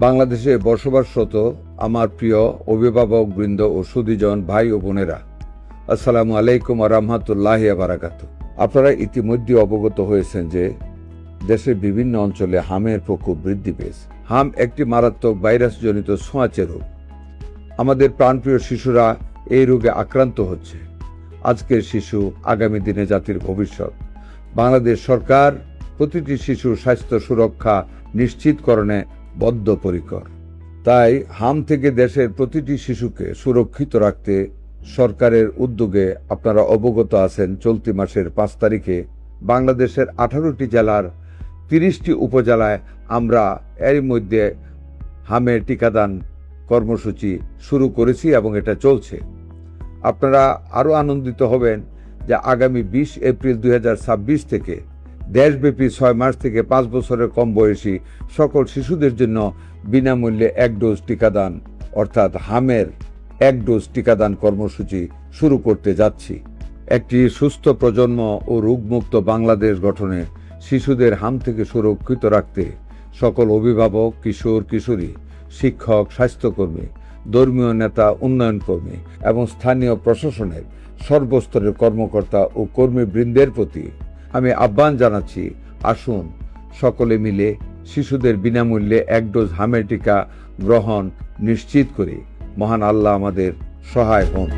বাংলাদেশে বসবাসরত আমার প্রিয় অভিভাবক বৃন্দ ও সুধীজন ভাই ও বোনেরা, আসসালামু আলাইকুম ওয়া রাহমাতুল্লাহি ওয়া বারাকাতুহু। আপনারা ইতিমধ্যে অবগত হয়েছেন যে দেশের বিভিন্ন অঞ্চলে হামের প্রকোপ বৃদ্ধি পেয়েছে। হাম একটি মারাত্মক ভাইরাসজনিত ছোঁয়াচে রোগ। আমাদের প্রাণপ্রিয় শিশুরা এই রোগে আক্রান্ত হচ্ছে। আজকের শিশু আগামী দিনে জাতির ভবিষ্যৎ। বাংলাদেশ সরকার প্রতিটি শিশুর স্বাস্থ্য সুরক্ষা নিশ্চিতকরণে বদ্ধপরিকর। তাই হাম থেকে দেশের প্রতিটি শিশুকে সুরক্ষিত রাখতে সরকারের উদ্যোগে আপনারা অবগত আছেন, চলতি মাসের 5 তারিখে বাংলাদেশের 18টি জেলার 30টি উপজেলায় আমরা এর মধ্যে হামের টিকাদান কর্মসূচি শুরু করেছি এবং এটা চলছে। আপনারা আরও আনন্দিত হবেন যে আগামী 20 এপ্রিল 2026 থেকে দেশব্যাপী 6 মাস থেকে 5 বছরের কম বয়সী সকল শিশুদের জন্য বিনামূল্যে 1 ডোজ টিকাদান অর্থাৎ হামের 1 ডোজ টিকাদান কর্মসূচি শুরু করতে যাচ্ছি। একটি সুস্থ প্রজন্ম ও রোগমুক্ত বাংলাদেশ গঠনে শিশুদের হাম থেকে সুরক্ষিত রাখতে সকল অভিভাবক, কিশোর কিশোরী, শিক্ষক, স্বাস্থ্যকর্মী, ধর্মীয় নেতা, উন্নয়ন কর্মী এবং স্থানীয় প্রশাসনের সর্বস্তরের কর্মকর্তা ও কর্মীবৃন্দের প্রতি আমি আহ্বান জানাচ্ছি, আসুন সকলে মিলে শিশুদের বিনামূল্যে 1 ডোজ হামের টিকা গ্রহণ নিশ্চিত করি। মহান আল্লাহ আমাদের সহায় হন।